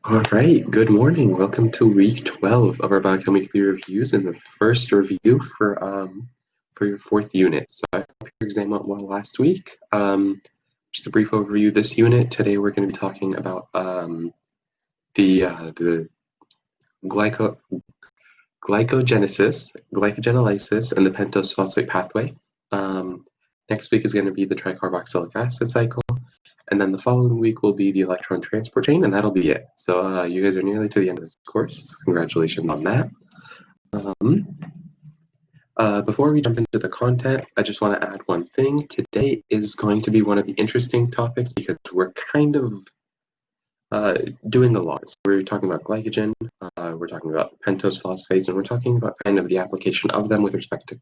All right, good morning. Welcome to week 12 of our biochemistry reviews and the first review for your fourth unit. So I hope your exam went well last week. Just a brief overview of this unit. Today we're going to be talking about the glycogenolysis, and the pentose phosphate pathway. Next week is going to be the tricarboxylic acid cycle. And then the following week will be the electron transport chain, and that'll be it. So you guys are nearly to the end of this course. Congratulations on that. Before we jump into the content, I just want to add one thing. Today is going to be one of the interesting topics because we're kind of doing a lot. So we're talking about glycogen, we're talking about pentose phosphates, and we're talking about kind of the application of them with respect to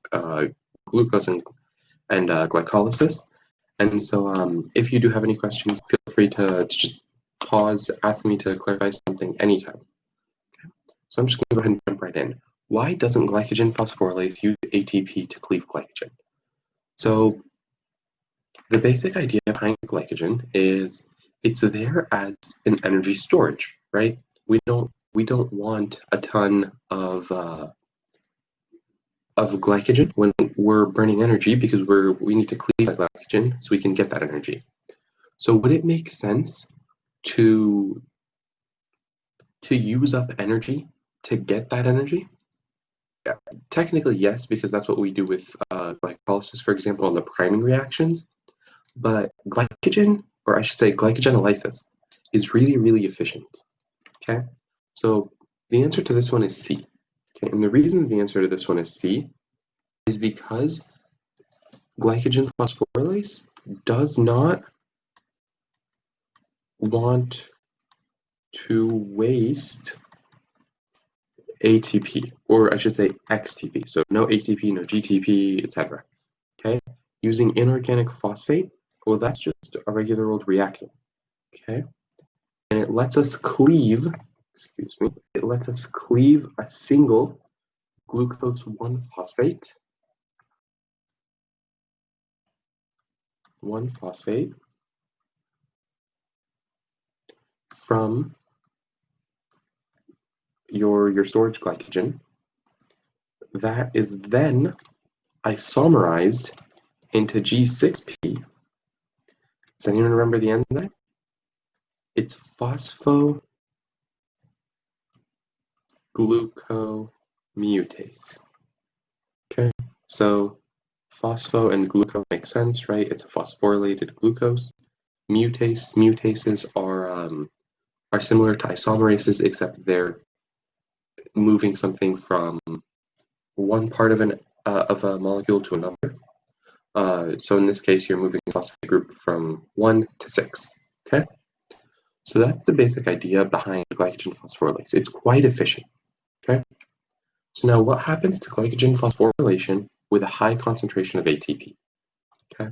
glucose and glycolysis. And so if you do have any questions, feel free to just pause, ask me to clarify something anytime. Okay. So I'm just going to go ahead and jump right in. Why doesn't glycogen phosphorylase use ATP to cleave glycogen? So the basic idea behind glycogen is it's there as an energy storage, right? We don't want a ton of glycogen when we're burning energy because we need to cleave that glycogen so we can get that energy. So would it make sense to use up energy to get that energy? Yeah, technically yes, because that's what we do with glycolysis, for example, in the priming reactions. But glycogen, or I should say glycogenolysis, is really, really efficient. Okay, so the answer to this one is C. Okay, and the reason the answer to this one is C is because glycogen phosphorylase does not want to waste ATP, or I should say XTP. So no ATP, no GTP, etc. Okay, using inorganic phosphate, well, that's just a regular old reactant. Okay, and it lets us cleave, it lets us cleave a single glucose 1-phosphate, from your storage glycogen that is then isomerized into G6P. Does anyone remember the enzyme? It's phosphoglucomutase. Okay, so phospho and gluco make sense, right? It's a phosphorylated glucose. Mutases are similar to isomerases, except they're moving something from one part of a molecule to another. So in this case, you're moving the phosphate group from 1 to 6. Okay, so that's the basic idea behind glycogen phosphorylase. It's quite efficient. Okay, so now what happens to glycogen phosphorylation with a high concentration of ATP? Okay,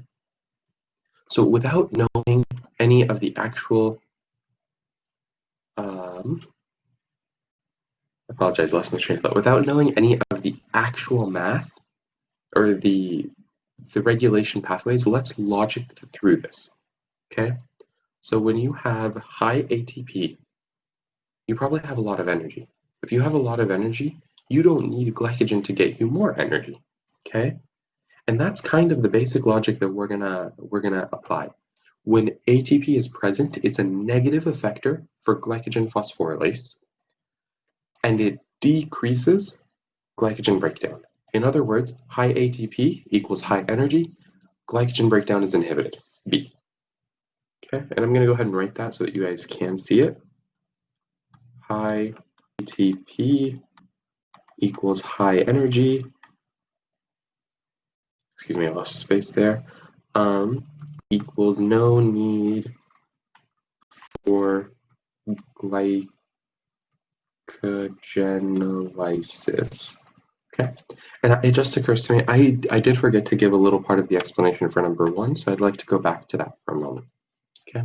so without knowing any of the actual apologize, lost my train of thought. Without knowing any of the actual math or the regulation pathways, let's logic through this. Okay, so when you have high ATP, you probably have a lot of energy. If you have a lot of energy, you don't need glycogen to get you more energy. Okay, and that's kind of the basic logic that we're gonna apply. When ATP is present, it's a negative effector for glycogen phosphorylase, and it decreases glycogen breakdown. In other words, high ATP equals high energy, glycogen breakdown is inhibited, B. Okay, and I'm going to go ahead and write that so that you guys can see it. High ATP equals high energy. Excuse me, I lost space there. Equals no need for glycogenolysis. Okay, and it just occurs to me, I did forget to give a little part of the explanation for number 1, so I'd like to go back to that for a moment. Okay,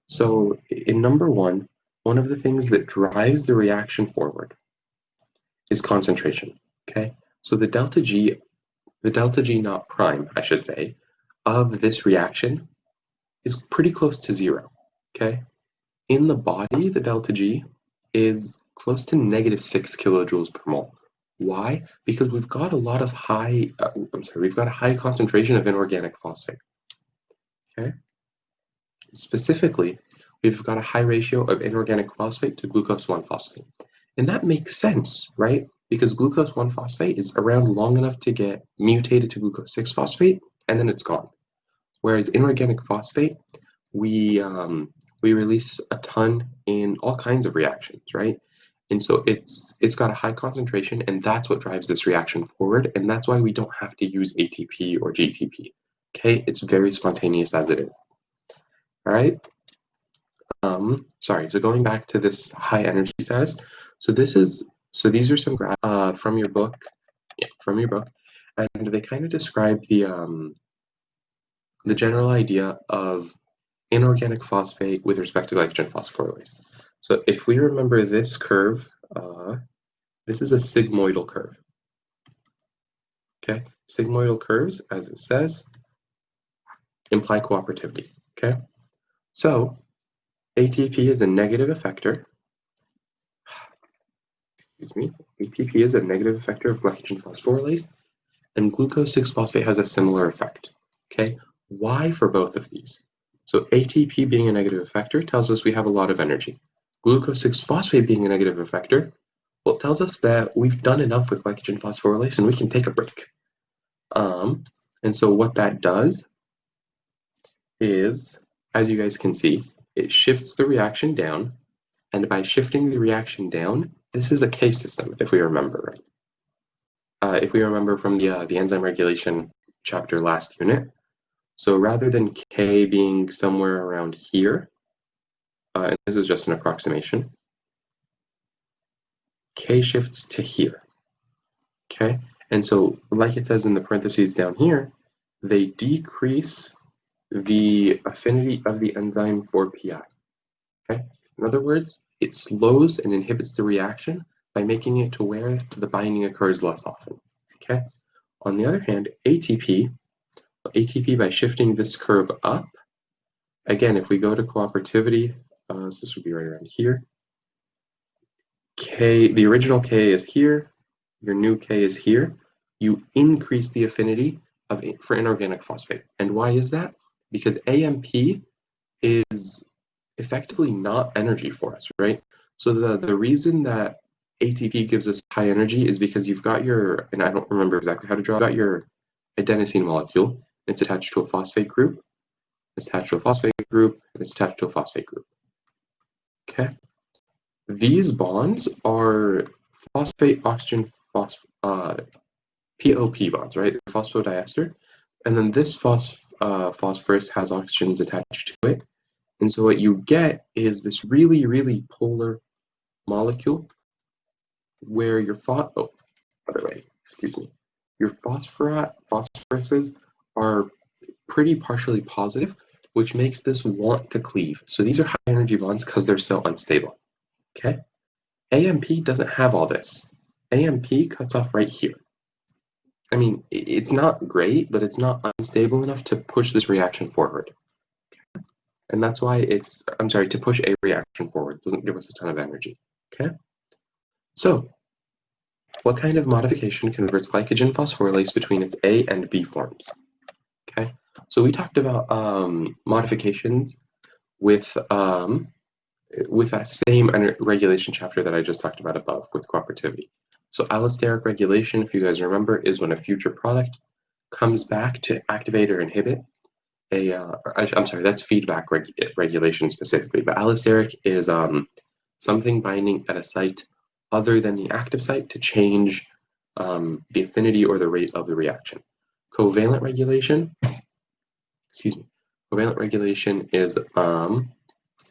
so in number 1, one of the things that drives the reaction forward is concentration. Okay, so the delta G naught prime, I should say, of this reaction is pretty close to 0. Okay, in the body, the delta G is close to -6 kilojoules per mole. Why? Because we've got a lot of we've got a high concentration of inorganic phosphate. Okay. Specifically, we've got a high ratio of inorganic phosphate to glucose 1-phosphate. And that makes sense, right? Because glucose 1-phosphate is around long enough to get mutated to glucose 6-phosphate, and then it's gone. Whereas inorganic phosphate, we release a ton in all kinds of reactions, right? And so it's got a high concentration, and that's what drives this reaction forward, and that's why we don't have to use ATP or GTP. Okay, it's very spontaneous as it is. All right. Sorry. So going back to this high energy status. So these are some graphs from your book, and they kind of describe the general idea of inorganic phosphate with respect to glycogen phosphorylase. So if we remember this curve, this is a sigmoidal curve. Okay, sigmoidal curves, as it says, imply cooperativity. Okay, so ATP is a negative effector. Excuse me. ATP is a negative effector of glycogen phosphorylase, and glucose 6-phosphate has a similar effect. Okay, why for both of these? So ATP being a negative effector tells us we have a lot of energy. Glucose 6-phosphate being a negative effector, well, it tells us that we've done enough with glycogen phosphorylase and we can take a break. And so what that does is, as you guys can see, it shifts the reaction down, and by shifting the reaction down, this is a K system, if we remember right. If we remember from the enzyme regulation chapter last unit, so rather than K being somewhere around here, and this is just an approximation, K shifts to here, okay? And so, like it says in the parentheses down here, they decrease the affinity of the enzyme for PI, okay? In other words, it slows and inhibits the reaction by making it to where the binding occurs less often, okay? On the other hand, ATP by shifting this curve up, again, if we go to cooperativity, so this would be right around here, K, the original K is here, your new K is here, you increase the affinity for inorganic phosphate. And why is that? Because AMP is effectively not energy for us, right? So the reason that ATP gives us high energy is because you've got your, and I don't remember exactly how to draw, got your adenosine molecule, it's attached to a phosphate group, it's attached to a phosphate group, and it's attached to a phosphate group. Okay? These bonds are phosphate oxygen POP bonds, right? Phosphodiester. And then this phosphorus has oxygens attached to it. And so what you get is this really, really polar molecule where your your phosphoruses are pretty partially positive, which makes this want to cleave. So these are high energy bonds because they're so unstable. Okay? AMP doesn't have all this. AMP cuts off right here. I mean, it's not great, but it's not unstable enough to push this reaction forward. Okay? And that's why to push a reaction forward. It doesn't give us a ton of energy. Okay? So, what kind of modification converts glycogen phosphorylase between its A and B forms? Okay, so we talked about modifications with that same regulation chapter that I just talked about above with cooperativity. So allosteric regulation, if you guys remember, is when a future product comes back to activate or inhibit that's feedback regulation specifically, but allosteric is something binding at a site other than the active site to change the affinity or the rate of the reaction. Covalent regulation, covalent regulation is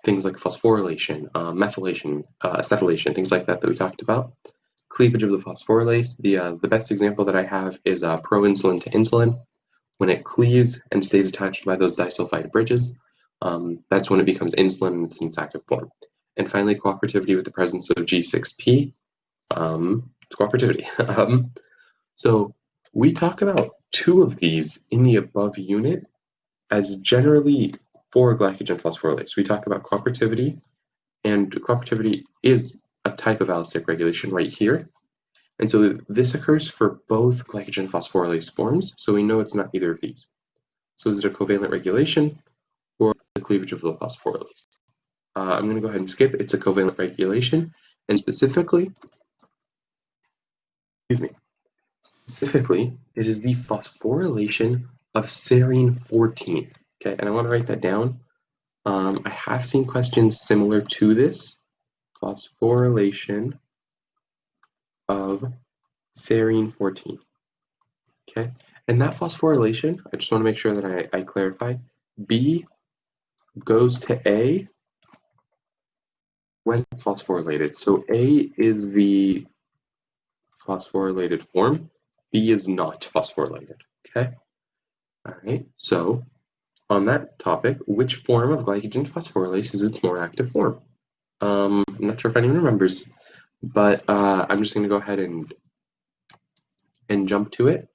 things like phosphorylation, methylation, acetylation, things like that we talked about. Cleavage of the phosphorylase, the best example that I have is proinsulin to insulin. When it cleaves and stays attached by those disulfide bridges, that's when it becomes insulin in its active form. And finally, cooperativity with the presence of G6P. It's cooperativity. So we talk about two of these in the above unit as generally for glycogen phosphorylase. We talk about cooperativity and cooperativity is a type of allosteric regulation right here. And so this occurs for both glycogen phosphorylase forms, so we know it's not either of these. So is it a covalent regulation or the cleavage of the phosphorylase? I'm going to go ahead and skip. It's a covalent regulation, and specifically, it is the phosphorylation of serine 14. Okay, and I want to write that down. I have seen questions similar to this, phosphorylation of serine 14. Okay, and that phosphorylation, I just want to make sure that I clarify, B goes to A when phosphorylated. So A is the phosphorylated form, B is not phosphorylated. Okay, all right, so on that topic, which form of glycogen phosphorylase is its more active form? I'm not sure if anyone remembers, but I'm just going to go ahead and jump to it.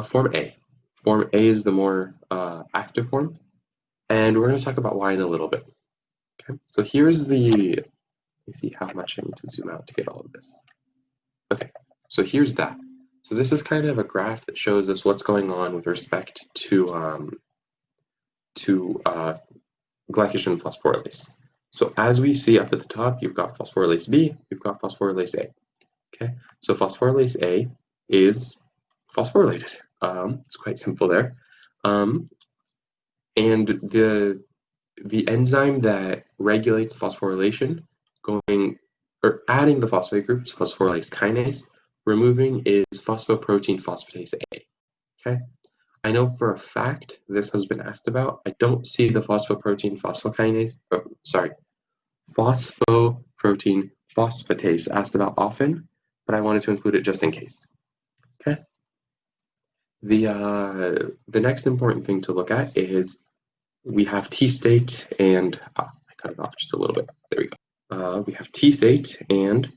Form A. Form A is the more active form, and we're going to talk about why in a little bit. Okay, so here's the, let me see how much I need to zoom out to get all of this. Okay, so here's that. So this is kind of a graph that shows us what's going on with respect to glycogen phosphorylase. So as we see up at the top, you've got phosphorylase B, you've got phosphorylase A. Okay, so phosphorylase A is phosphorylated. It's quite simple there. And the enzyme that regulates phosphorylation, adding the phosphate group is phosphorylase kinase, removing is phosphoprotein phosphatase A. Okay, I know for a fact this has been asked about. I don't see the phosphoprotein phosphatase asked about often, but I wanted to include it just in case. Okay. The next important thing to look at is we have T state and I cut it off just a little bit. There we go. We have T state and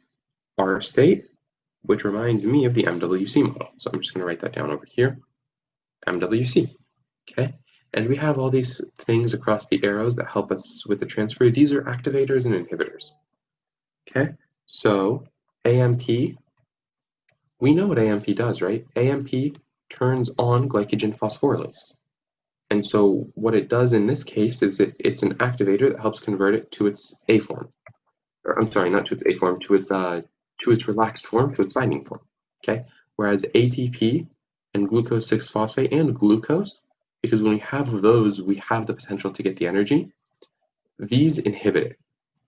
R state, which reminds me of the MWC model. So I'm just going to write that down over here. MWC. Okay. And we have all these things across the arrows that help us with the transfer. These are activators and inhibitors. Okay. So AMP, we know what AMP does, right? AMP turns on glycogen phosphorylase. And so what it does in this case is that it's an activator that helps convert it to its A form. Or I'm sorry, not to its A form, to its relaxed form, to its binding form. Okay? Whereas ATP and glucose 6-phosphate and glucose, because when we have those, we have the potential to get the energy. These inhibit it.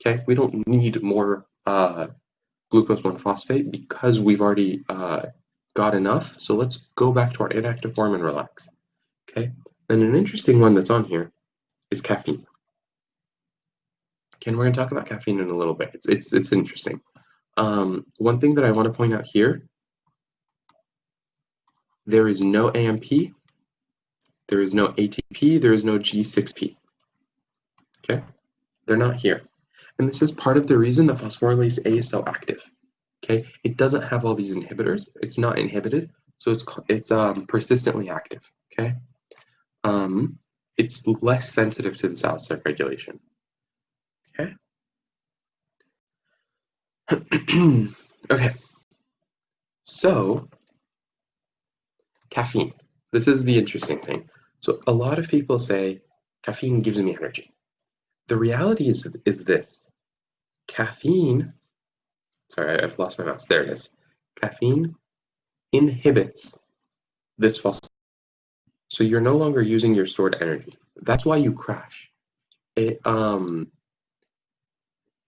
Okay? We don't need more glucose 1-phosphate because we've already got enough. So let's go back to our inactive form and relax. Okay? Then an interesting one that's on here is caffeine. Okay, and we're going to talk about caffeine in a little bit. It's interesting. One thing that I want to point out here, there is no AMP, there is no ATP, there is no G6P. Okay, they're not here. And this is part of the reason the phosphorylase A is so active. Okay, it doesn't have all these inhibitors. It's not inhibited, so it's persistently active. Okay, it's less sensitive to this allosteric regulation. Okay. Okay. So caffeine. This is the interesting thing. So a lot of people say caffeine gives me energy. The reality is this. Caffeine, sorry, I've lost my mouse. There it is. Caffeine inhibits this phosphorylase. So you're no longer using your stored energy. That's why you crash.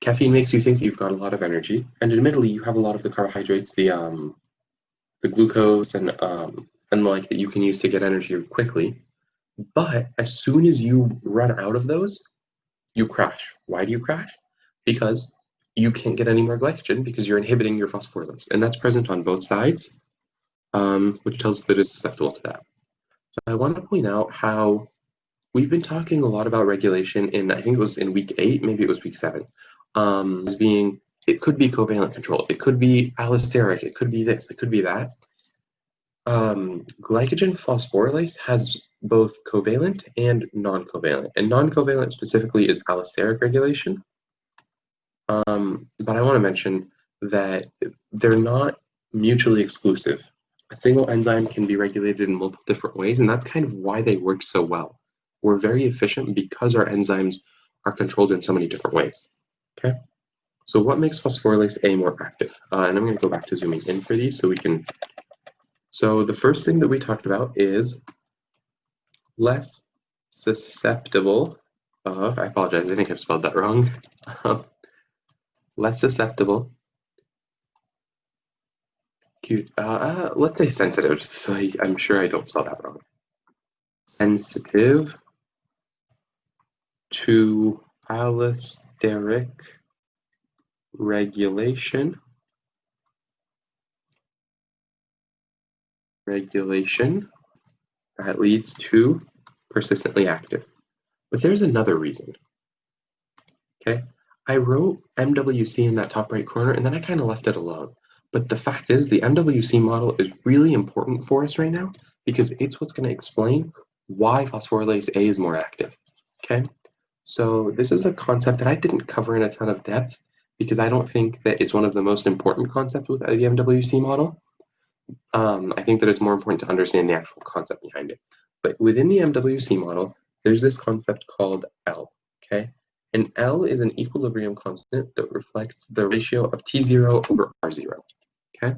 Caffeine makes you think that you've got a lot of energy, and admittedly, you have a lot of the carbohydrates, the glucose, and the like that you can use to get energy quickly. But as soon as you run out of those, you crash. Why do you crash? Because you can't get any more glycogen because you're inhibiting your phosphorylase, and that's present on both sides, which tells us that it's susceptible to that. So I want to point out how we've been talking a lot about regulation in, I think it was in week 8, maybe it was week 7, as being, it could be covalent control, it could be allosteric, it could be this, it could be that. Glycogen phosphorylase has both covalent and non-covalent, and non-covalent specifically is allosteric regulation, But I want to mention that they're not mutually exclusive. A single enzyme can be regulated in multiple different ways, and that's kind of why they work so well. We're very efficient because our enzymes are controlled in so many different ways. Okay, so what makes phosphorylase A more active? And I'm going to go back to zooming in for these so we can. So the first thing that we talked about is less susceptible of, I apologize, I think I've spelled that wrong, less susceptible to, let's say sensitive, so I'm sure I don't spell that wrong. Sensitive to allosteric regulation that leads to persistently active. But there's another reason. Okay, I wrote MWC in that top right corner and then I kind of left it alone. But the fact is the MWC model is really important for us right now because it's what's going to explain why phosphorylase A is more active. Okay, so this is a concept that I didn't cover in a ton of depth because I don't think that it's one of the most important concepts with the MWC model. I think that it's more important to understand the actual concept behind it. But within the MWC model, there's this concept called L, okay? And L is an equilibrium constant that reflects the ratio of T0 over R0, okay?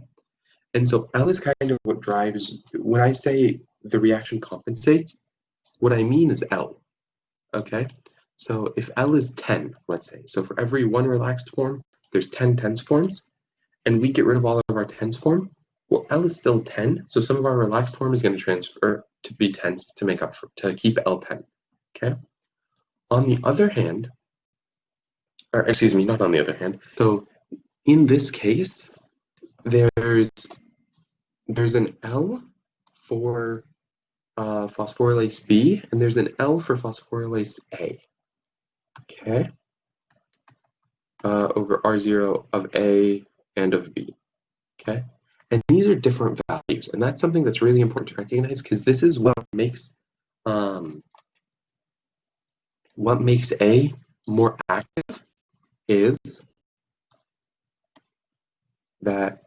And so L is kind of what drives, when I say the reaction compensates, what I mean is L, okay? So if L is 10, let's say, so for every one relaxed form, there's 10 tens forms, and we get rid of all of our tens form, well, L is still 10, so some of our relaxed form is going to transfer to be tens to make up for, to keep L 10, okay? On the other hand, or excuse me, not on the other hand, so in this case, there's an L for phosphorylase B, and there's an L for phosphorylase A, okay? Over R0 of A and of B, okay? And these are different values, and that's something that's really important to recognize because this is what makes A more active is that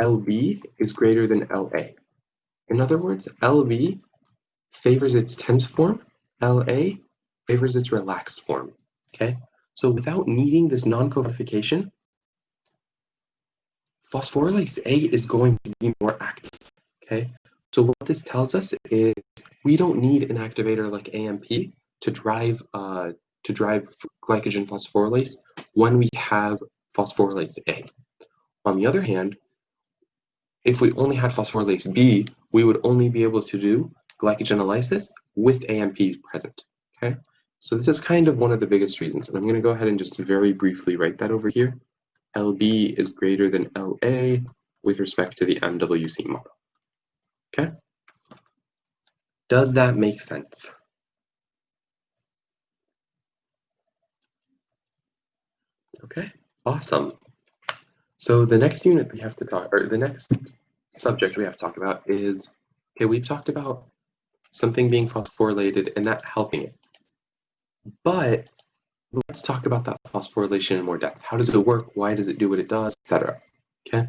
LB is greater than LA. In other words, LB favors its tense form, LA favors its relaxed form. Okay, so without needing this non-codification, phosphorylase A is going to be more active. Okay, so what this tells us is we don't need an activator like AMP to drive glycogen phosphorylase when we have phosphorylase A. On the other hand, if we only had phosphorylase B, we would only be able to do glycogenolysis with AMP present. Okay, so this is kind of one of the biggest reasons. And I'm going to go ahead and just very briefly write that over here. LB is greater than LA with respect to the MWC model. Okay, does that make sense? Okay, awesome. So the next unit we have to talk, or the next subject we have to talk about is, okay, we've talked about something being phosphorylated and that helping it. But let's talk about that phosphorylation in more depth. How does it work? Why does it do what it does, etc. Okay,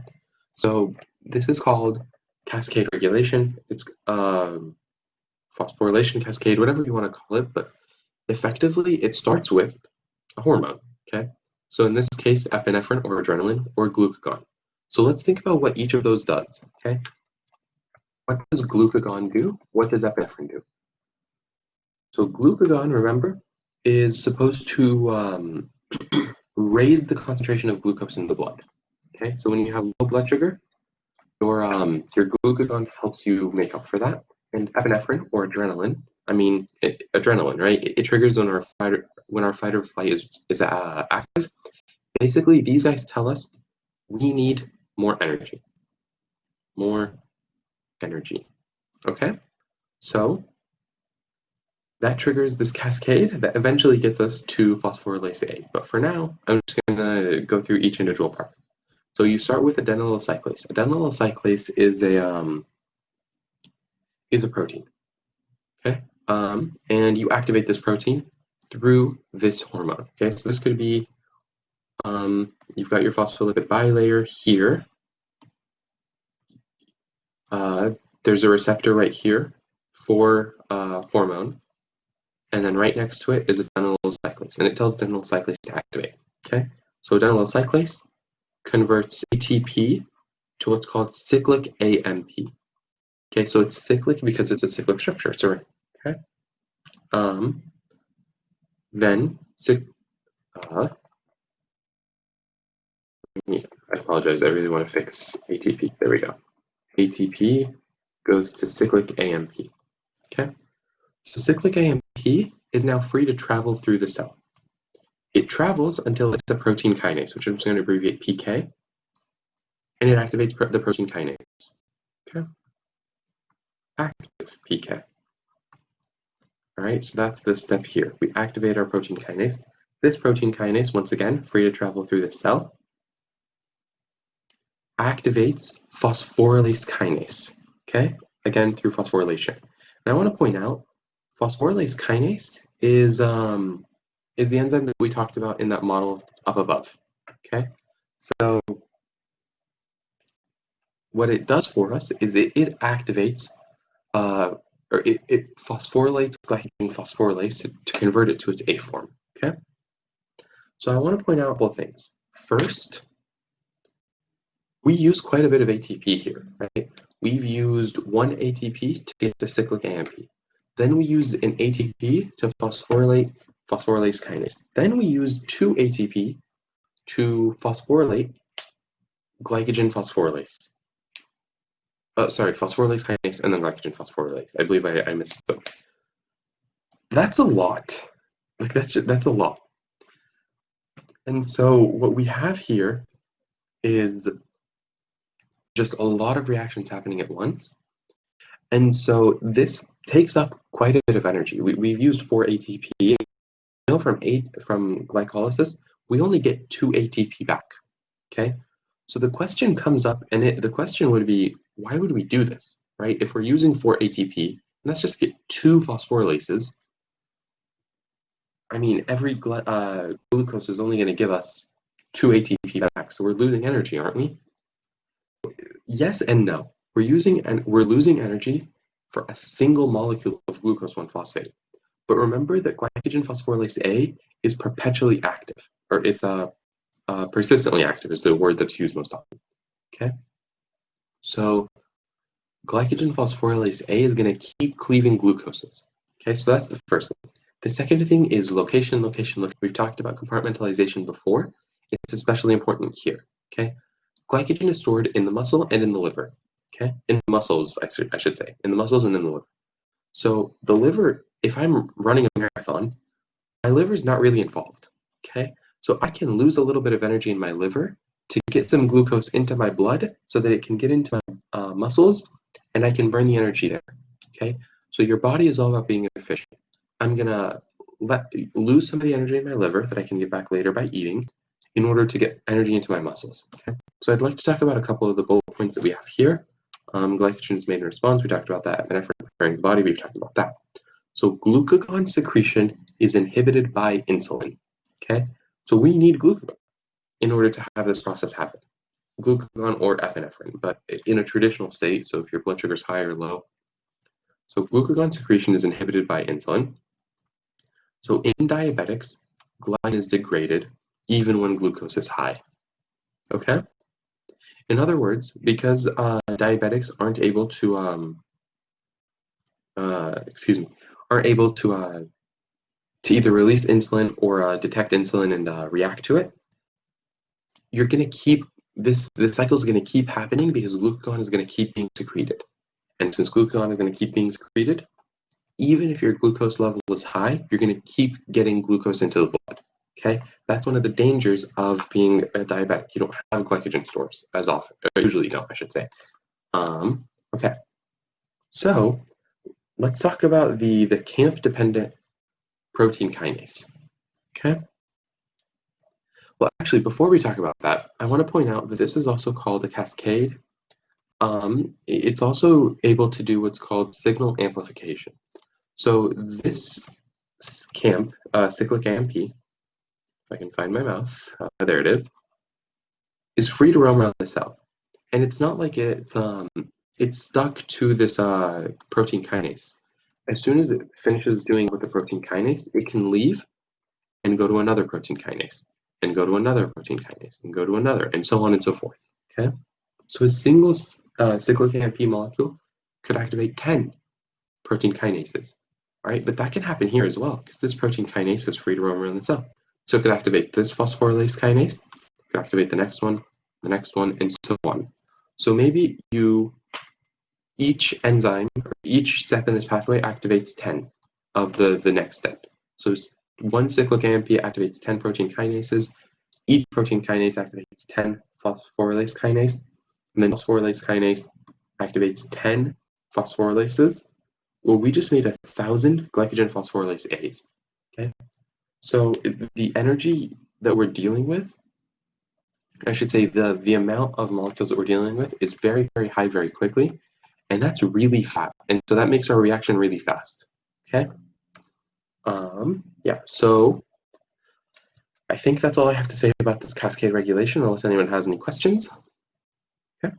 so this is called cascade regulation. It's phosphorylation cascade, whatever you want to call it, but effectively it starts with a hormone. Okay, so in this case, epinephrine or adrenaline or glucagon. So let's think about what each of those does. Okay, what does glucagon do? What does epinephrine do? So glucagon, remember, is supposed to raise the concentration of glucose in the blood. Okay, so when you have low blood sugar, your glucagon helps you make up for that. And epinephrine or adrenaline, adrenaline, right? It triggers when our fight or flight is active. Basically, these guys tell us we need more energy. More energy. Okay, so that triggers this cascade that eventually gets us to phosphorylase A. But for now, I'm just going to go through each individual part. So you start with adenylyl cyclase. Adenylyl cyclase is a protein. Okay, and you activate this protein through this hormone. Okay, so this could be you've got your phospholipid bilayer here. There's a receptor right here for hormone, and then right next to it is adenylyl cyclase, and it tells adenylyl cyclase to activate. Okay, so adenylyl cyclase converts ATP to what's called cyclic AMP. Okay, so it's cyclic because it's a cyclic structure. It's a ring. Okay. Then I apologize. I really want to fix ATP. There we go. ATP goes to cyclic AMP. Okay. So cyclic AMP is now free to travel through the cell. It travels until it's a protein kinase, which I'm just going to abbreviate PK, and it activates the protein kinase. Okay. Active PK. All right, so that's the step here. We activate our protein kinase. This protein kinase, once again, free to travel through the cell, activates phosphorylase kinase, okay? Again, through phosphorylation. And I want to point out, phosphorylase kinase is the enzyme that we talked about in that model up above, okay? So what it does for us is it activates, or it phosphorylates glycogenphosphorylase to convert it to its A form, okay? So I want to point out a couple of things. First, we use quite a bit of ATP here, right? We've used one ATP to get to cyclic AMP. Then we use an ATP to phosphorylate phosphorylase kinase. Then we use two ATP to phosphorylate glycogen phosphorylase. Phosphorylase kinase and then glycogen phosphorylase. I believe I misspoke. That's a lot. Like that's a lot. And so what we have here is just a lot of reactions happening at once. And so this takes up quite a bit of energy. We've used 4 ATP. You know, from glycolysis, we only get 2 ATP back. Okay, so the question comes up, and the question would be, why would we do this, right? If we're using 4 ATP, let's just get 2 phosphorylases. I mean, every glucose is only going to give us 2 ATP back, so we're losing energy, aren't we? Yes and no. We're losing energy for a single molecule of glucose 1-phosphate. But remember that glycogen phosphorylase A is perpetually active, or it's persistently active is the word that's used most often. Okay, so glycogen phosphorylase A is going to keep cleaving glucoses. Okay, so that's the first thing. The second thing is location. We've talked about compartmentalization before. It's especially important here. Okay, glycogen is stored in the muscle and in the liver. Okay, in the muscles, I should say, in the muscles and in the liver. So the liver, if I'm running a marathon, my liver is not really involved. Okay, so I can lose a little bit of energy in my liver to get some glucose into my blood so that it can get into my muscles and I can burn the energy there. Okay, so your body is all about being efficient. I'm gonna lose some of the energy in my liver that I can get back later by eating in order to get energy into my muscles. Okay, so I'd like to talk about a couple of the bullet points that we have here. Glycogen is made in response. We talked about that. Epinephrine preparing the body. We've talked about that. So glucagon secretion is inhibited by insulin. Okay, so we need glucagon in order to have this process happen. Glucagon or epinephrine, but in a traditional state. So if your blood sugar is high or low. So glucagon secretion is inhibited by insulin. So in diabetics, glycogen is degraded even when glucose is high. Okay. In other words, because diabetics aren't able to either release insulin or detect insulin and react to it, you're going to keep this cycle is going to keep happening because glucagon is going to keep being secreted. And since glucagon is going to keep being secreted, even if your glucose level is high, you're going to keep getting glucose into the blood. Okay, that's one of the dangers of being a diabetic. You don't have glycogen stores as often, or usually don't, I should say. Okay, so let's talk about the CAMP-dependent protein kinase. Okay. Well, actually, before we talk about that, I want to point out that this is also called a cascade. It's also able to do what's called signal amplification. So this CAMP, cyclic AMP, if I can find my mouse, there it is free to roam around the cell. And it's not like it's stuck to this protein kinase. As soon as it finishes doing with the protein kinase, it can leave and go to another protein kinase, and go to another protein kinase, and go to another, and so on and so forth. Okay? So a single cyclic AMP molecule could activate 10 protein kinases. All right, but that can happen here as well, because this protein kinase is free to roam around the cell. So it could activate this phosphorylase kinase, it could activate the next one, and so on. So maybe each enzyme, or each step in this pathway activates 10 of the next step. So one cyclic AMP activates 10 protein kinases. Each protein kinase activates 10 phosphorylase kinase, and then phosphorylase kinase activates 10 phosphorylases. Well, we just made 1,000 glycogenphosphorylase A's. Okay, so the energy that we're dealing with, I should say the amount of molecules that we're dealing with is very, very high very quickly, and that's really fast. And so that makes our reaction really fast. Okay. Yeah, so I think that's all I have to say about this cascade regulation, unless anyone has any questions. Okay.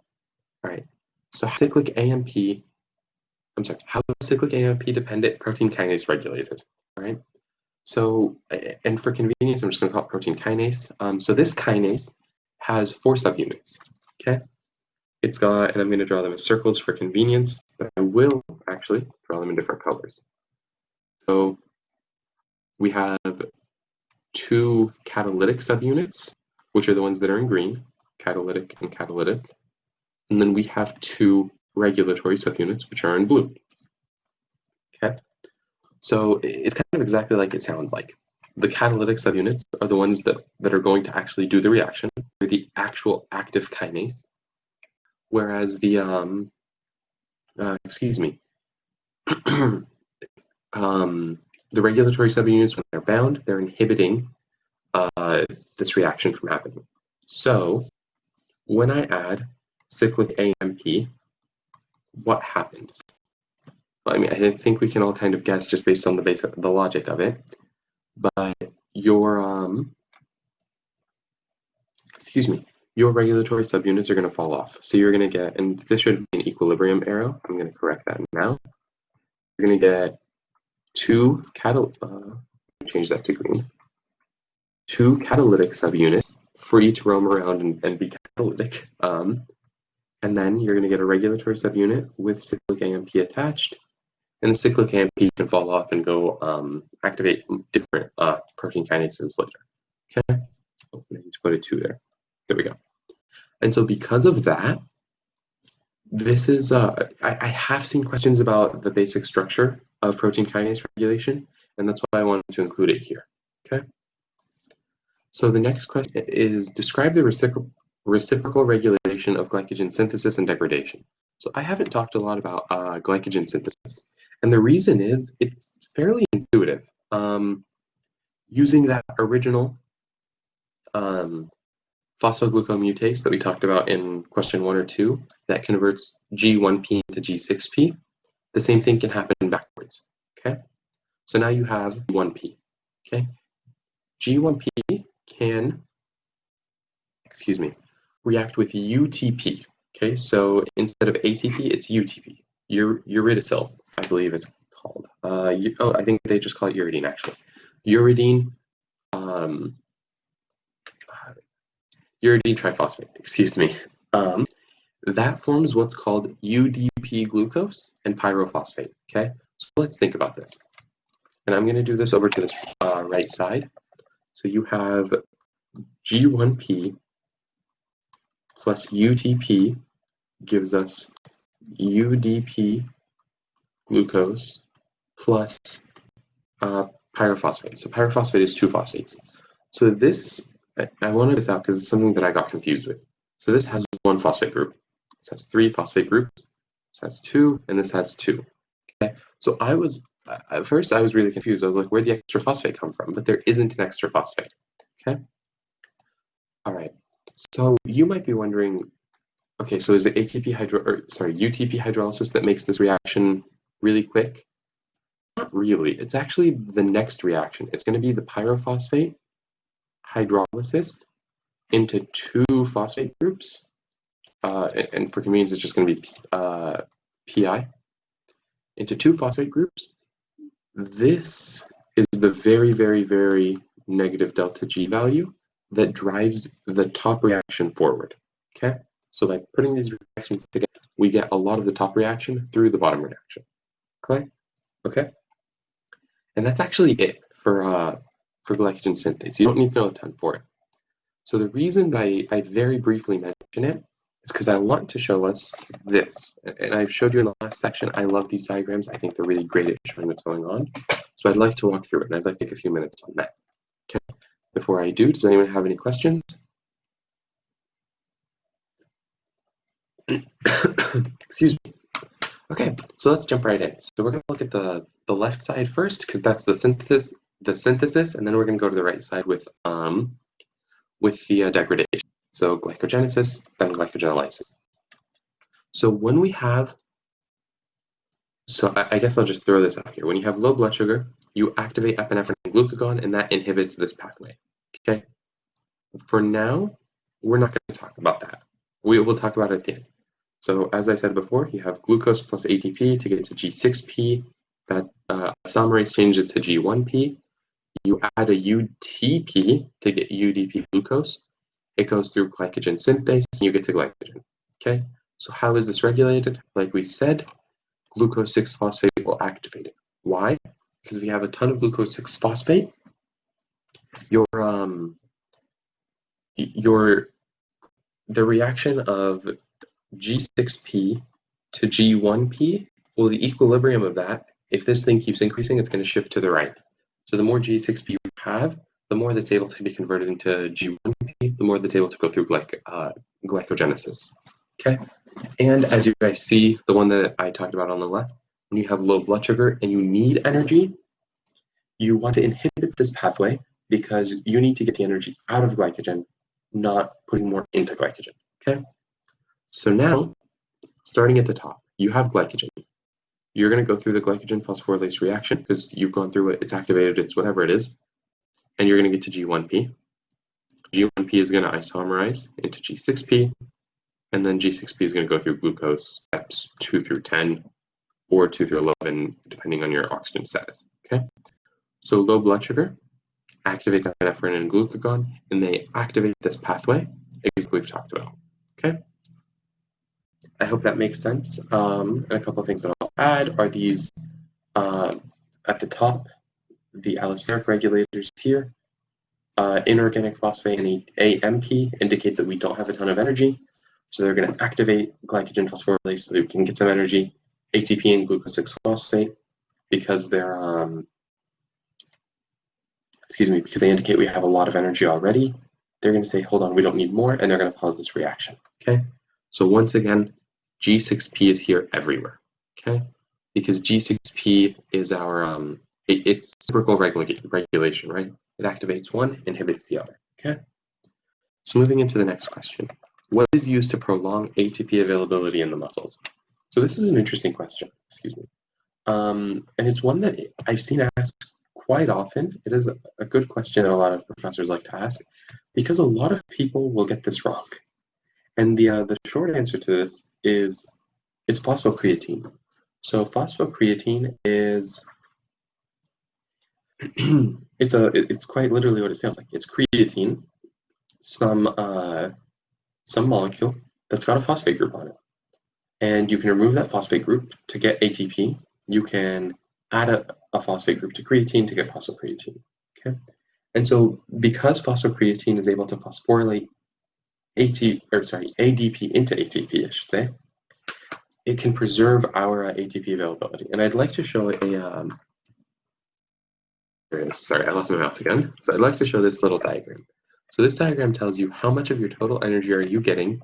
All right. So how cyclic AMP dependent protein kinase regulated? All right. So, and for convenience, I'm just going to call it protein kinase. So this kinase has 4 subunits. Okay. It's got, and I'm going to draw them as circles for convenience, but I will actually draw them in different colors. So we have 2 catalytic subunits, which are the ones that are in green, catalytic and catalytic. And then we have 2 regulatory subunits, which are in blue. Okay, so it's kind of exactly like it sounds like. The catalytic subunits are the ones that are going to actually do the reaction, or the actual active kinase, whereas the the regulatory subunits, when they're bound, they're inhibiting this reaction from happening. So when I add cyclic AMP, what happens? Well, I mean, I think we can all kind of guess just based on the logic of it. But your regulatory subunits are going to fall off. So you're going to get, and this should be an equilibrium arrow. I'm going to correct that now. You're going to get 2 change that to green. 2 catalytic subunits free to roam around and be catalytic. And then you're going to get a regulatory subunit with cyclic AMP attached. And the cyclic AMP can fall off and go activate different protein kinases later. Okay, I need to put a 2 there. There we go. And so because of that, this is, I have seen questions about the basic structure of protein kinase regulation, and that's why I wanted to include it here. Okay. So the next question is, describe the reciprocal regulation of glycogen synthesis and degradation. So I haven't talked a lot about glycogen synthesis. And the reason is it's fairly intuitive. Using that original phosphoglucomutase that we talked about in question 1 or 2 that converts G1P into G6P, the same thing can happen backwards. Okay, so now you have 1P. Okay, G1P can, react with UTP. Okay, so instead of ATP, it's UTP. Uridyl, I believe it's called. I think they just call it uridine actually. Uridine triphosphate, that forms what's called UDP glucose and pyrophosphate. Okay, so let's think about this. And I'm going to do this over to the right side. So you have G1P plus UTP gives us UDP glucose plus pyrophosphate. So pyrophosphate is 2 phosphates. So this, I wanted this out because it's something that I got confused with. So this has 1 phosphate group. This has 3 phosphate groups. This has 2, and this has 2. Okay. So at first I was really confused. I was like, where'd the extra phosphate come from? But there isn't an extra phosphate. Okay. All right. So you might be wondering, okay, so is it UTP hydrolysis that makes this reaction really quick? Not really. It's actually the next reaction. It's going to be the pyrophosphate hydrolysis into two phosphate groups, and for convenience it's just going to be PI, into two phosphate groups. This is the very, very, very negative delta G value that drives the top reaction forward, okay? So by putting these reactions together, we get a lot of the top reaction through the bottom reaction, okay? And that's actually it for glycogen synthase. You don't need to know a ton for it. So the reason that I very briefly mention it is because I want to show us this. And I've showed you in the last section, I love these diagrams. I think they're really great at showing what's going on. So I'd like to walk through it, and I'd like to take a few minutes on that. Okay. Before I do, does anyone have any questions? Excuse me. Okay, so let's jump right in. So we're going to look at the left side first, because that's the synthesis, and then we're going to go to the right side with the degradation. So glycogenesis, then glycogenolysis. So when we have, so I guess I'll just throw this out here. When you have low blood sugar, you activate epinephrine and glucagon, and that inhibits this pathway. Okay. For now, we're not going to talk about that. We will talk about it at the end. So as I said before, you have glucose plus ATP to get to G6P. That isomerase changes to G1P. You add a UTP to get UDP glucose. It goes through glycogen synthase, and you get to glycogen. Okay. So how is this regulated? Like we said, glucose 6-phosphate will activate it. Why? Because if you have a ton of glucose 6-phosphate, the reaction of G6P to G1P, well, the equilibrium of that, if this thing keeps increasing, it's going to shift to the right. So the more G6P you have, the more that's able to be converted into G1P, the more that's able to go through glycogenesis. Okay, and as you guys see, the one that I talked about on the left, when you have low blood sugar and you need energy, you want to inhibit this pathway because you need to get the energy out of glycogen, not putting more into glycogen. Okay, so now, starting at the top, you have glycogen. You're going to go through the glycogenphosphorylase reaction because you've gone through it, it's activated, it's whatever it is, and you're going to get to G1P. G1P is going to isomerize into G6P, and then G6P is going to go through glucose steps 2 through 10 or 2 through 11, depending on your oxygen status. Okay, so low blood sugar activates epinephrine and glucagon, and they activate this pathway as we've talked about. Okay, I hope that makes sense. And a couple of things that I'll add are these at the top, the allosteric regulators here. Inorganic phosphate and AMP indicate that we don't have a ton of energy. So they're going to activate glycogen phosphorylase so that we can get some energy. ATP and glucose 6-phosphate because they're, because they indicate we have a lot of energy already. They're going to say, hold on, we don't need more, and they're going to pause this reaction. Okay. So once again, G6P is here everywhere. Okay. Because G6P is our, it's reciprocal regulation, right? It activates one, inhibits the other. Okay. So moving into the next question. What is used to prolong ATP availability in the muscles? So this is an interesting question, and it's one that I've seen asked quite often. It is a good question that a lot of professors like to ask because a lot of people will get this wrong. And the short answer to this is it's phosphocreatine. So phosphocreatine is it's quite literally what it sounds like. It's creatine, some molecule that's got a phosphate group on it. And you can remove that phosphate group to get ATP. You can add a phosphate group to creatine to get phosphocreatine. Okay, and so because phosphocreatine is able to phosphorylate ADP into ATP, I should say, it can preserve our ATP availability. And I'd like to show sorry, I left my mouse again. So I'd like to show this little diagram. So this diagram tells you how much of your total energy are you getting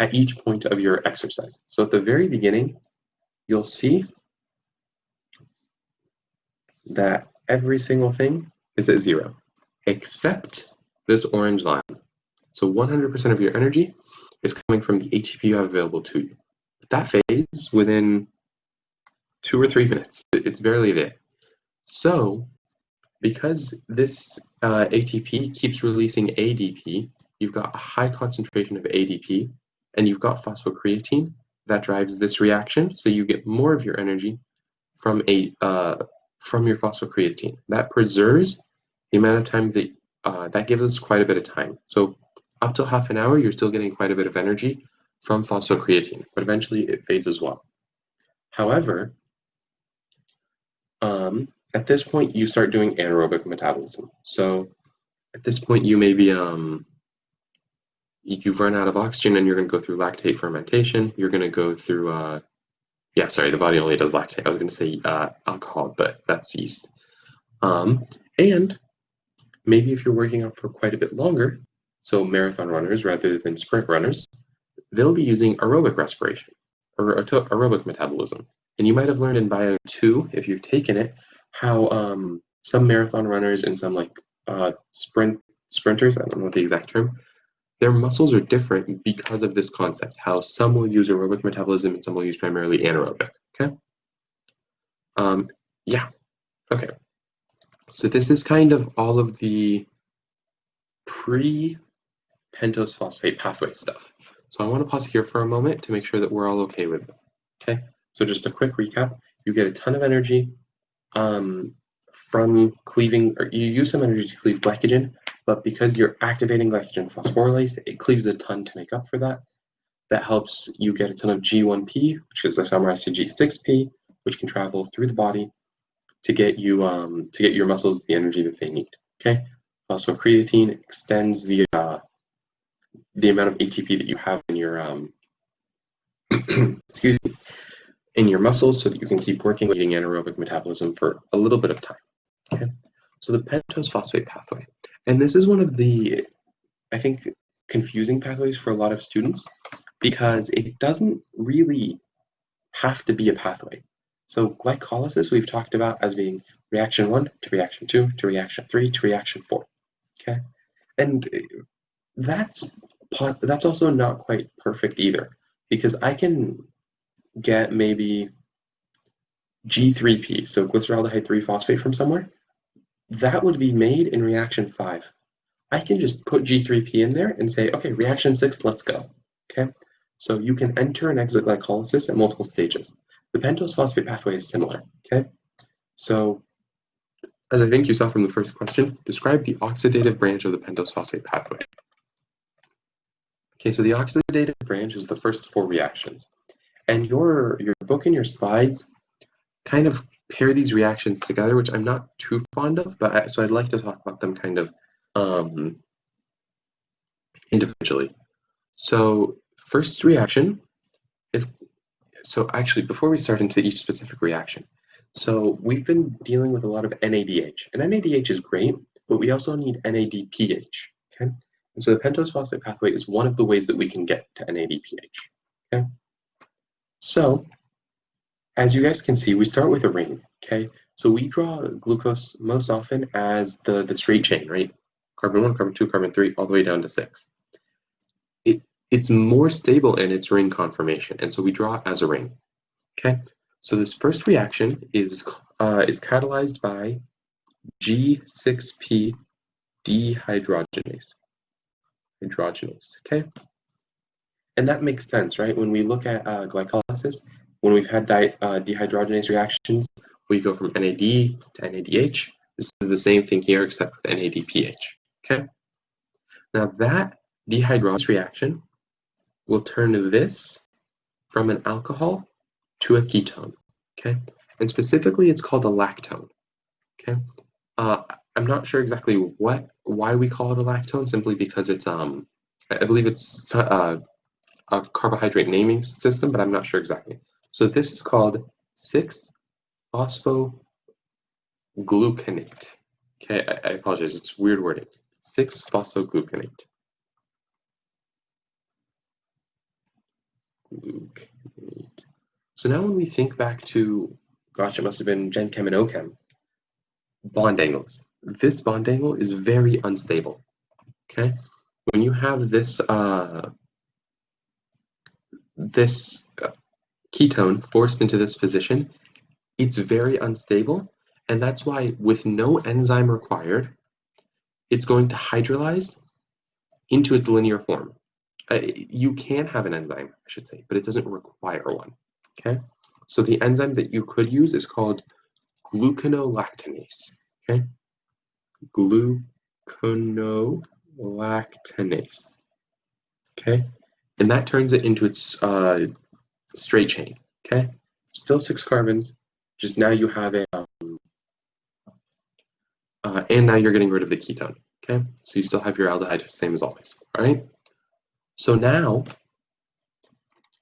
at each point of your exercise. So at the very beginning, you'll see that every single thing is at 0, except this orange line. So 100% of your energy is coming from the ATP you have available to you. That fades within 2 or 3 minutes. It's barely there. So because this ATP keeps releasing ADP, you've got a high concentration of ADP, and you've got phosphocreatine that drives this reaction, so you get more of your energy from your phosphocreatine. That preserves the amount of time that gives us quite a bit of time. So up to half an hour, you're still getting quite a bit of energy from phosphocreatine, but eventually it fades as well. However, at this point, you start doing anaerobic metabolism. So at this point, you maybe you've run out of oxygen and you're going to go through lactate fermentation. You're going to go through, the body only does lactate. I was going to say alcohol, but that's yeast. And maybe if you're working out for quite a bit longer, so marathon runners rather than sprint runners, they'll be using aerobic respiration or aerobic metabolism. And you might have learned in Bio 2, if you've taken it, how some marathon runners and some like sprinters, I don't know the exact term, their muscles are different because of this concept, how some will use aerobic metabolism and some will use primarily anaerobic, okay? Yeah, okay. So this is kind of all of the pre-pentose phosphate pathway stuff. So I want to pause here for a moment to make sure that we're all okay with it, okay? So just a quick recap, you get a ton of energy from cleaving, or you use some energy to cleave glycogen, but because you're activating glycogenphosphorylase, it cleaves a ton to make up for that. That helps you get a ton of G1P, which is summarized to G6P, which can travel through the body to get you to get your muscles the energy that they need. Okay, phosphocreatine extends the amount of ATP that you have in your excuse me, in your muscles, so that you can keep working eating anaerobic metabolism for a little bit of time. Okay, so the pentose phosphate pathway, and this is one of the, I think, confusing pathways for a lot of students because it doesn't really have to be a pathway. So glycolysis we've talked about as being reaction 1 to reaction 2 to reaction 3 to reaction 4. Okay, and that's also not quite perfect either, because I can get maybe G3P, so glyceraldehyde 3-phosphate from somewhere. That would be made in reaction 5. I can just put G3P in there and say, okay, reaction 6, let's go. Okay, so you can enter and exit glycolysis at multiple stages. The pentose phosphate pathway is similar. Okay, so as I think you saw from the first question, describe the oxidative branch of the pentose phosphate pathway. Okay, so the oxidative branch is the first 4 reactions, and your book and your slides kind of pair these reactions together, which I'm not too fond of, but so I'd like to talk about them kind of individually. So first reaction is, so actually before we start into each specific reaction, so we've been dealing with a lot of NADH, and NADH is great, but we also need NADPH, okay? And so the pentose phosphate pathway is one of the ways that we can get to NADPH, okay? So as you guys can see, we start with a ring, okay? So we draw glucose most often as the straight chain, right? Carbon 1, carbon 2, carbon 3, all the way down to 6. It's more stable in its ring conformation, and so we draw it as a ring, okay? So this first reaction is catalyzed by G6P dehydrogenase, okay? And that makes sense, right? When we look at glycolysis, when we've had dehydrogenase reactions, we go from NAD to NADH. This is the same thing here, except with NADPH, okay? Now that dehydrogenase reaction will turn this from an alcohol to a ketone, okay? And specifically, it's called a lactone, okay? I'm not sure exactly why we call it a lactone, simply because it's, I believe it's a carbohydrate naming system, but I'm not sure exactly. So this is called 6-phosphoglucanate. Okay, I apologize, it's weird wording. 6-phosphoglucanate. So now when we think back to, gosh, it must have been Gen Chem and OChem, bond angles. This bond angle is very unstable, okay? When you have this ketone forced into this position, it's very unstable, And that's why with no enzyme required, it's going to hydrolyze into its linear form. You can have an enzyme, I should say, but it doesn't require one, okay? So the enzyme that you could use is called gluconolactanase, okay? Gluconolactanase, okay? And that turns it into its straight chain, okay? Still 6 carbons, just now you have a, and now you're getting rid of the ketone, okay? So you still have your aldehyde, same as always, all right? So now,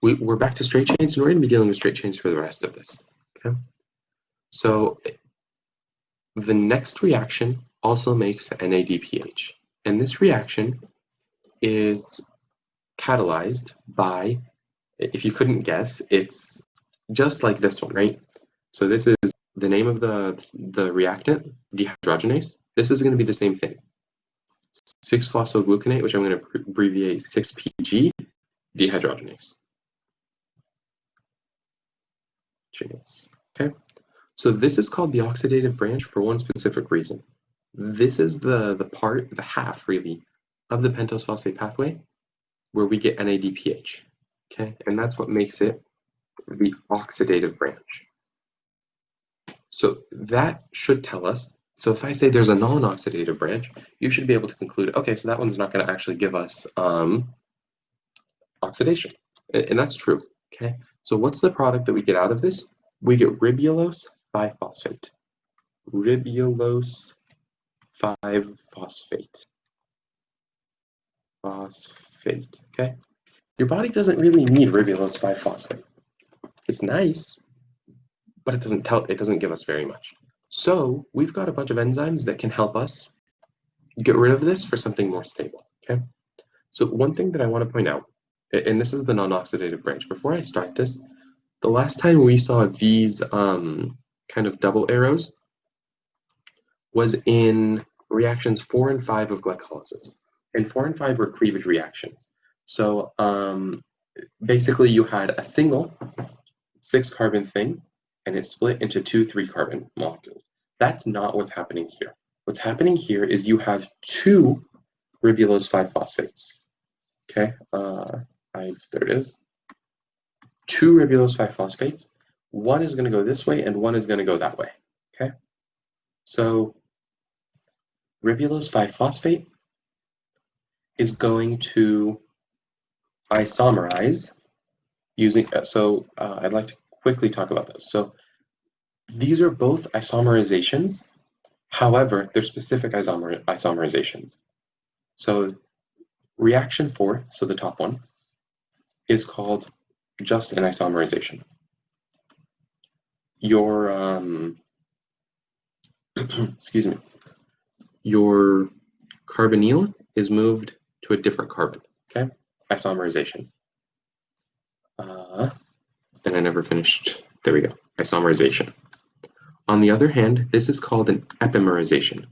we're back to straight chains, and we're going to be dealing with straight chains for the rest of this, okay? So the next reaction also makes NADPH, and this reaction is catalyzed by, if you couldn't guess, it's just like this one, right? So this is the name of the reactant, dehydrogenase. This is going to be the same thing. 6-phosphogluconate, which I'm going to abbreviate 6-PG, dehydrogenase. Okay, so this is called the oxidative branch for one specific reason. This is the half really of the pentose phosphate pathway where we get NADPH. Okay, and that's what makes it the oxidative branch. So that should tell us. So if I say there's a non-oxidative branch, you should be able to conclude, okay, so that one's not going to actually give us oxidation, and that's true. Okay, so what's the product that we get out of this? We get ribulose 5-phosphate. Ribulose 5-phosphate. Phosphate. Okay, your body doesn't really need ribulose 5-phosphate. It's nice, but it doesn't give us very much. So we've got a bunch of enzymes that can help us get rid of this for something more stable. Okay, so one thing that I want to point out, and this is the non-oxidative branch. Before I start this, the last time we saw these kind of double arrows was in reactions 4 and 5 of glycolysis. And 4 and 5 were cleavage reactions. So basically you had a single 6-carbon thing, and it split into 2 3-carbon molecules. That's not what's happening here. What's happening here is you have 2 ribulose 5-phosphates. Okay, there it is. 2 ribulose 5-phosphates. One is going to go this way, and one is going to go that way. Okay, so ribulose 5-phosphate is going to isomerize using. I'd like to quickly talk about those. So these are both isomerizations. However, they're specific isomerizations. So reaction 4, so the top one, is called just an isomerization. Your excuse me, your carbonyl is moved to a different carbon. Okay, isomerization. And I never finished. There we go. Isomerization. On the other hand, this is called an epimerization.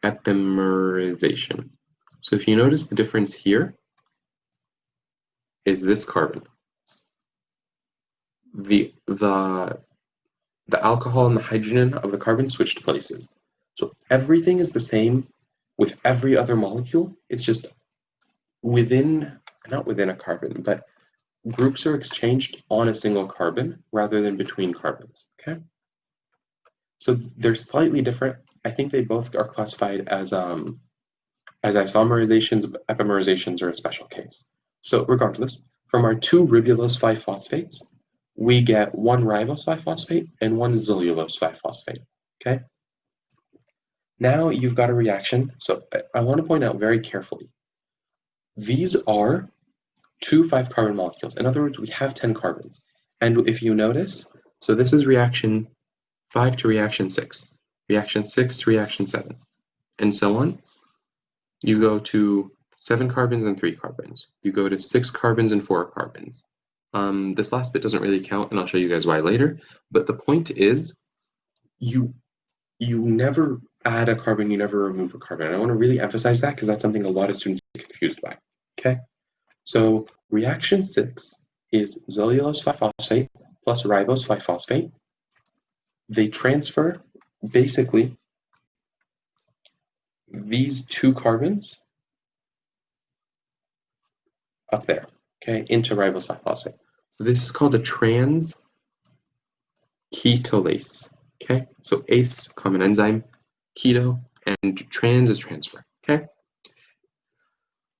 Epimerization. So if you notice, the difference here is this carbon. The alcohol and the hydrogen of the carbon switched places. So everything is the same with every other molecule. It's just not within a carbon, but groups are exchanged on a single carbon rather than between carbons. Okay, so they're slightly different. I think they both are classified as isomerizations, but epimerizations are a special case. So regardless, from our 2 ribulose 5-phosphates, we get 1 ribose 5-phosphate and 1 xylulose 5-phosphate. Okay, now you've got a reaction. So I want to point out very carefully, these are 2 5-carbon molecules. In other words, we have 10 carbons. And if you notice, so this is reaction 5 to reaction 6, reaction 6 to reaction 7, and so on. You go to 7 carbons and 3 carbons. You go to 6 carbons and 4 carbons. This last bit doesn't really count, and I'll show you guys why later. But the point is, you never add a carbon, you never remove a carbon. And I want to really emphasize that because that's something a lot of students get confused by. Okay, so reaction 6 is xylulose 5-phosphate plus ribose 5-phosphate. They transfer basically these two carbons up there, okay, into ribose 5-phosphate. So this is called a transketolase, okay? So ACE, common enzyme, keto, and trans is transfer, okay?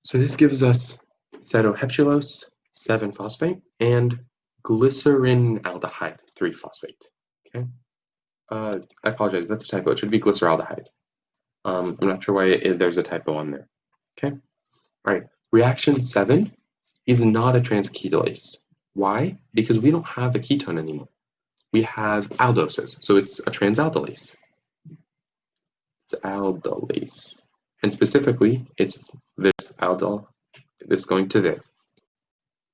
So this gives us cytoheptulose 7-phosphate and glycerin-aldehyde 3-phosphate, okay? I apologize, that's a typo. It should be glyceraldehyde. I'm not sure why there's a typo on there, okay? All right, reaction 7 is not a transketolase. Why? Because we don't have a ketone anymore. We have aldoses, so it's a transaldolase. It's aldolase. And specifically, it's this aldol, this going to this.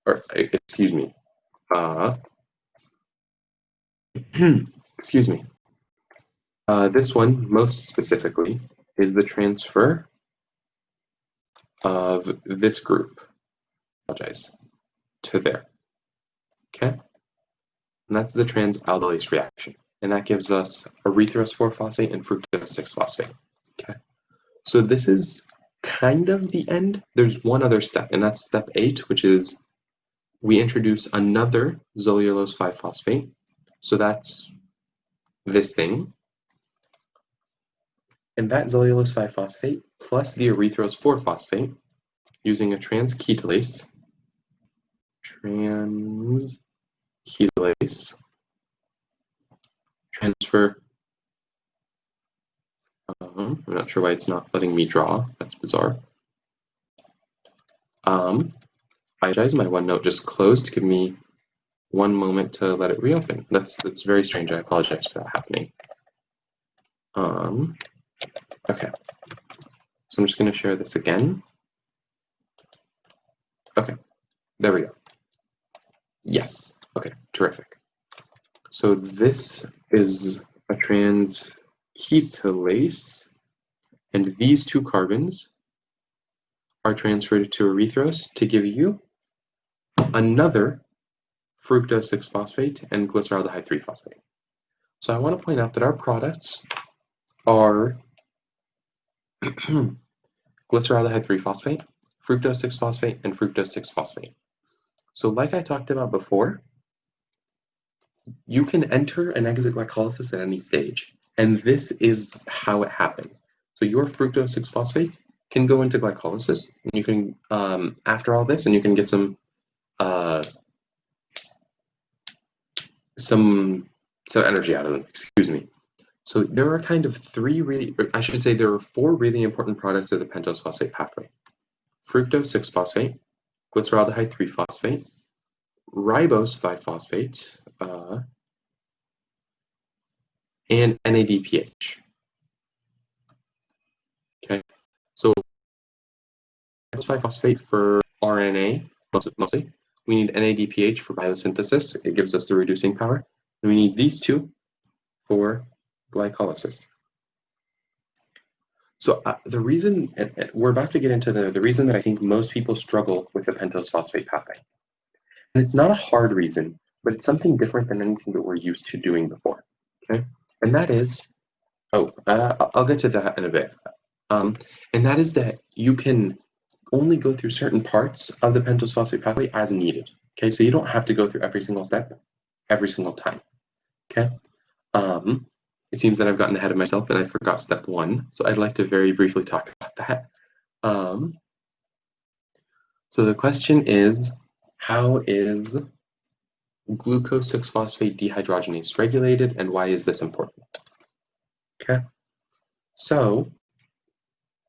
Or, excuse me. Excuse me. This one, most specifically, is the transfer of this group. Apologize. To there. Okay? And that's the transaldolase reaction. And that gives us erythrose 4-phosphate and fructose 6-phosphate. Okay? So this is kind of the end. There's one other step, and that's step 8, which is we introduce another zolulose 5-phosphate. So that's this thing. And that zolulose 5-phosphate plus the erythrose 4-phosphate using a transketolase. Transfer. I'm not sure why it's not letting me draw. That's bizarre. I apologize, my OneNote just closed. Give me one moment to let it reopen. That's very strange. I apologize for that happening. Okay. So I'm just going to share this again. Okay, there we go. Yes. Okay, terrific. So this is a transketolase, and these two carbons are transferred to erythrose to give you another fructose 6-phosphate and glyceraldehyde 3-phosphate. So I want to point out that our products are glyceraldehyde 3-phosphate, fructose 6-phosphate, and fructose 6-phosphate. So like I talked about before, you can enter and exit glycolysis at any stage, and this is how it happens. So your fructose 6-phosphate can go into glycolysis, and you can, after all this, and you can get some energy out of them, excuse me. So there are kind of there are 4 really important products of the pentose phosphate pathway. Fructose 6-phosphate, glyceraldehyde 3-phosphate, ribose 5-phosphate, and NADPH. Okay, so ribose 5-phosphate for RNA, mostly. We need NADPH for biosynthesis. It gives us the reducing power. And we need these two for glycolysis. So the reason, we're about to get into the reason that I think most people struggle with the pentose phosphate pathway. And it's not a hard reason, but it's something different than anything that we're used to doing before, okay? And that is, I'll get to that in a bit. And that is that you can only go through certain parts of the pentose phosphate pathway as needed, okay? So you don't have to go through every single step, every single time, okay? It seems that I've gotten ahead of myself and I forgot step 1, so I'd like to very briefly talk about that. So the question is, how is glucose 6-phosphate dehydrogenase regulated, and why is this important? Okay, so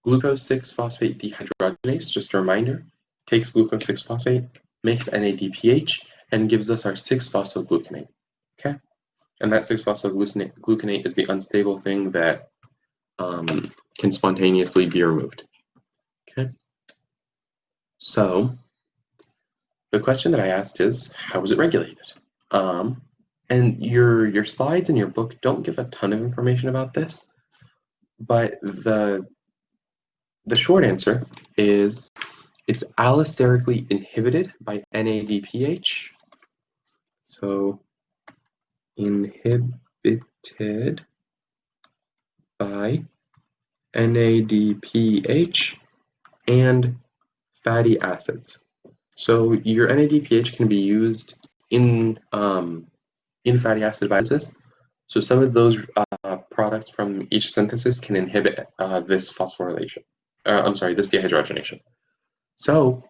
glucose 6-phosphate dehydrogenase, just a reminder, takes glucose 6-phosphate, makes NADPH, and gives us our 6-phosphogluconate. Okay, and that 6-phosphogluconate is the unstable thing that can spontaneously be removed. Okay, so the question that I asked is, how is it regulated? And your slides in your book don't give a ton of information about this, but the short answer is it's allosterically inhibited by NADPH. So inhibited by NADPH and fatty acids. So your NADPH can be used in fatty acid biases. So some of those products from each synthesis can inhibit this phosphorylation. This dehydrogenation. So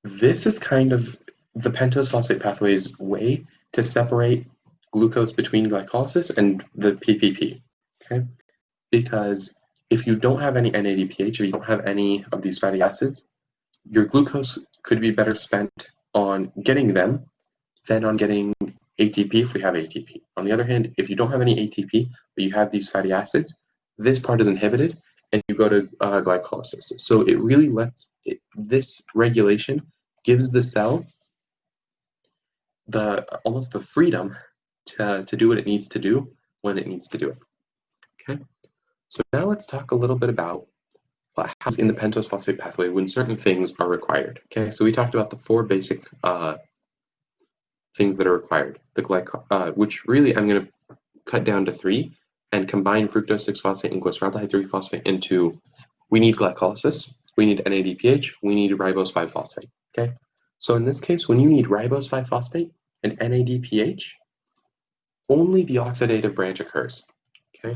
this is kind of the pentose phosphate pathway's way to separate glucose between glycolysis and the PPP. Okay, because if you don't have any NADPH, if you don't have any of these fatty acids, your glucose could be better spent on getting them than on getting ATP if we have ATP. On the other hand, if you don't have any ATP, but you have these fatty acids, this part is inhibited and you go to glycolysis. So it really this regulation gives the cell almost the freedom to do what it needs to do when it needs to do it. Okay, so now let's talk a little bit about what happens in the pentose phosphate pathway when certain things are required. Okay, so we talked about the 4 basic things that are required. Which really I'm going to cut down to 3 and combine fructose 6-phosphate and glyceraldehyde 3-phosphate into, we need glycolysis, we need NADPH, we need ribose 5-phosphate. Okay, so in this case, when you need ribose 5-phosphate and NADPH, only the oxidative branch occurs. Okay.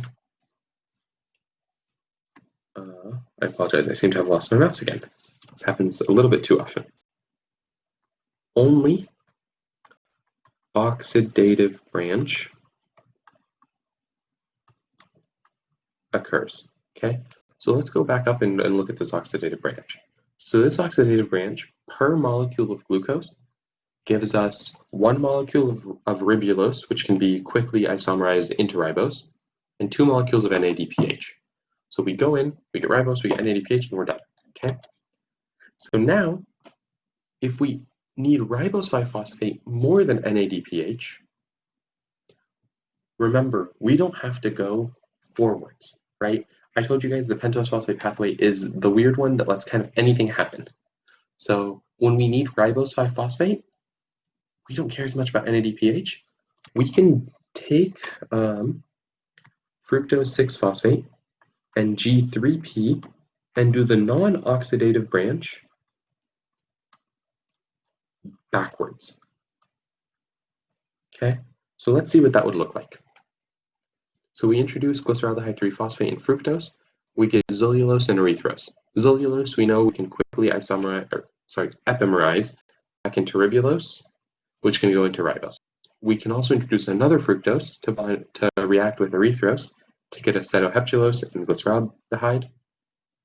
I apologize, I seem to have lost my mouse again. This happens a little bit too often. Only oxidative branch occurs. Okay, so let's go back up and look at this oxidative branch. So this oxidative branch, per molecule of glucose, gives us 1 molecule of ribulose, which can be quickly isomerized into ribose, and 2 molecules of NADPH. So we go in, we get ribose, we get NADPH, and we're done. Okay. So now, if we need ribose 5-phosphate more than NADPH, remember, we don't have to go forwards, right? I told you guys the pentose phosphate pathway is the weird one that lets kind of anything happen. So when we need ribose 5-phosphate, we don't care as much about NADPH. We can take fructose 6-phosphate and G3P and do the non-oxidative branch backwards. Okay, so let's see what that would look like. So we introduce glyceraldehyde 3-phosphate and fructose. We get xylulose and erythrose. Xylulose, we know we can quickly epimerize back into ribulose, which can go into ribose. We can also introduce another fructose to react with erythrose to get acetoheptulose and glyceraldehyde,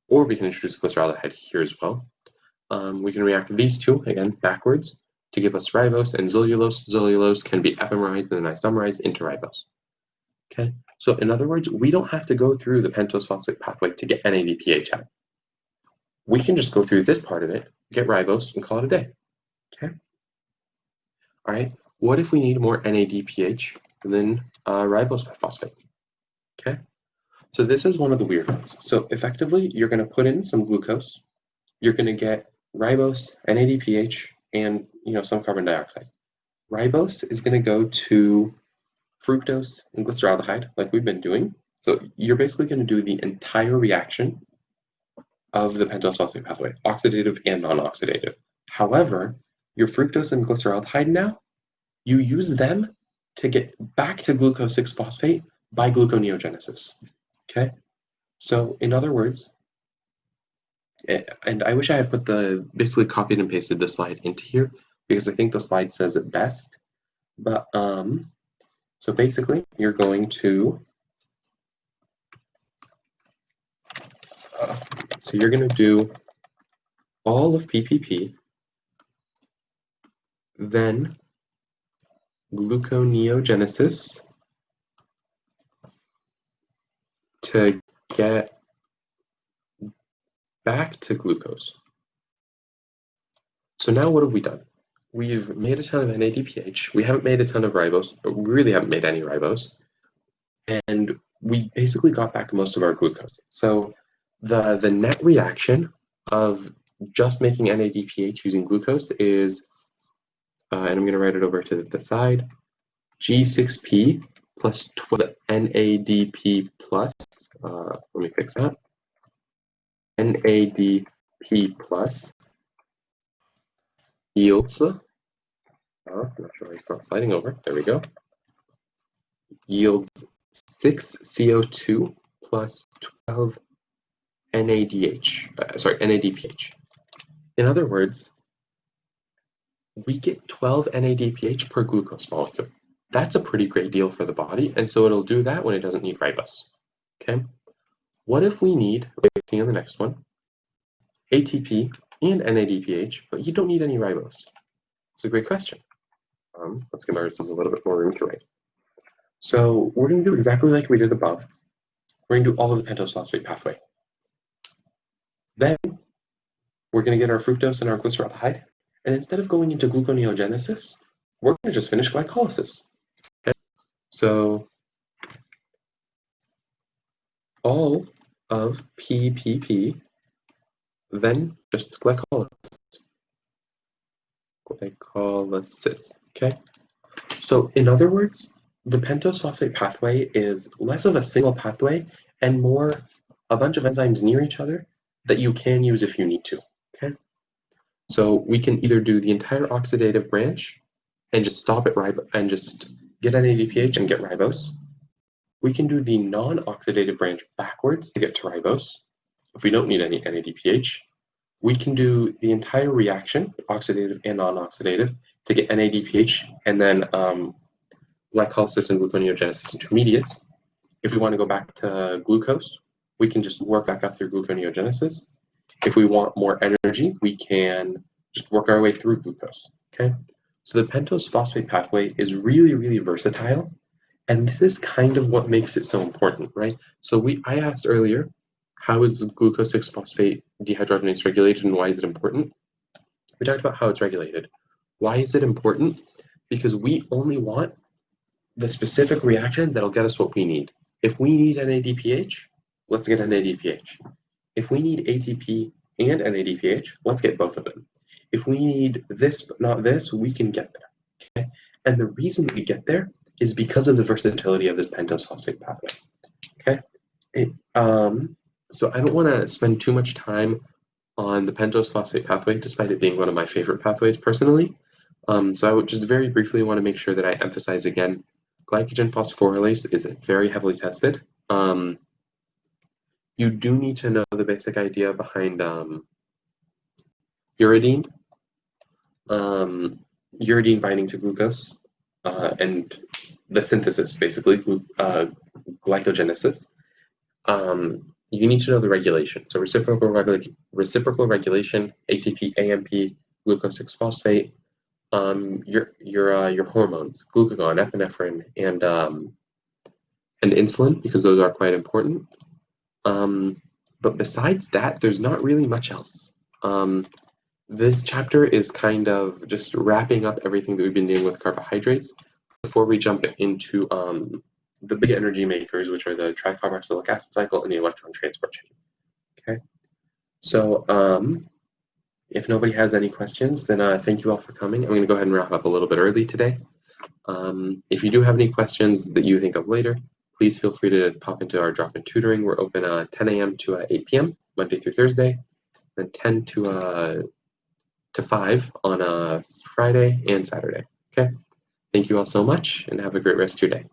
or we can introduce glyceraldehyde here as well. We can react these two, again, backwards, to give us ribose and xylulose. Xylulose can be epimerized and then isomerized into ribose. Okay, so in other words, we don't have to go through the pentose phosphate pathway to get NADPH out. We can just go through this part of it, get ribose, and call it a day. Okay. All right, what if we need more NADPH than ribose 5-phosphate? Okay, so this is one of the weird ones. So effectively, you're going to put in some glucose, you're going to get ribose, NADPH, and some carbon dioxide. Ribose is going to go to fructose and glyceraldehyde, like we've been doing. So you're basically going to do the entire reaction of the pentose phosphate pathway, oxidative and non-oxidative. However, your fructose and glyceraldehyde now, you use them to get back to glucose 6-phosphate by gluconeogenesis. Okay, so in other words, and I wish I had basically copied and pasted this slide into here because I think the slide says it best. But so basically, you're going to do all of PPP, then gluconeogenesis to get back to glucose. So now what have we done? We've made a ton of NADPH. We haven't made a ton of ribose. We really haven't made any ribose. And we basically got back most of our glucose. So the net reaction of just making NADPH using glucose is, and I'm going to write it over to the side, G6P plus 12 NADP plus, let me fix that, NADP plus yields, I'm not sure why it's not sliding over, there we go, yields 6 CO2 plus 12 NADPH. In other words, we get 12 NADPH per glucose molecule. That's a pretty great deal for the body, and so it'll do that when it doesn't need ribose. Okay. What if we need, like we see on the next one, ATP and NADPH, but you don't need any ribose? It's a great question. Let's give ourselves a little bit more room to write. So we're going to do exactly like we did above. We're going to do all of the pentose phosphate pathway. Then we're going to get our fructose and our glyceraldehyde, and instead of going into gluconeogenesis, we're going to just finish glycolysis. Okay? So all of PPP, then just glycolysis. Okay? So in other words, the pentose phosphate pathway is less of a single pathway and more a bunch of enzymes near each other that you can use if you need to. Okay? So we can either do the entire oxidative branch and just stop at ribose and just get NADPH and get ribose. We can do the non-oxidative branch backwards to get to ribose if we don't need any NADPH. We can do the entire reaction, oxidative and non-oxidative, to get NADPH and then glycolysis and gluconeogenesis intermediates. If we want to go back to glucose, we can just work back up through gluconeogenesis. If we want more energy, we can just work our way through glucose. Okay, so the pentose phosphate pathway is really, really versatile, and this is kind of what makes it so important, right? So I asked earlier, how is glucose 6-phosphate dehydrogenase regulated and why is it important? We talked about how it's regulated. Why is it important? Because we only want the specific reactions that'll get us what we need. If we need NADPH, let's get NADPH. If we need ATP and NADPH, let's get both of them. If we need this but not this, we can get there. Okay? And the reason we get there is because of the versatility of this pentose phosphate pathway. Okay. So I don't want to spend too much time on the pentose phosphate pathway, despite it being one of my favorite pathways personally. So I would just very briefly want to make sure that I emphasize again, glycogenphosphorylase is very heavily tested. You do need to know the basic idea behind uridine. Uridine binding to glucose and the synthesis, basically, glycogenesis. You need to know the regulation. So reciprocal regulation, ATP, AMP, glucose 6-phosphate, your hormones, glucagon, epinephrine, and insulin, because those are quite important. But besides that, there's not really much else. This chapter is kind of just wrapping up everything that we've been doing with carbohydrates before we jump into the big energy makers, which are the tricarboxylic acid cycle and the electron transport chain. Okay, so if nobody has any questions, then thank you all for coming. I'm going to go ahead and wrap up a little bit early today. If you do have any questions that you think of later, please feel free to pop into our drop-in tutoring. We're open 10 a.m. to 8 p.m. Monday through Thursday, then 10 to 5 on Friday and Saturday. Okay, thank you all so much, and have a great rest of your day.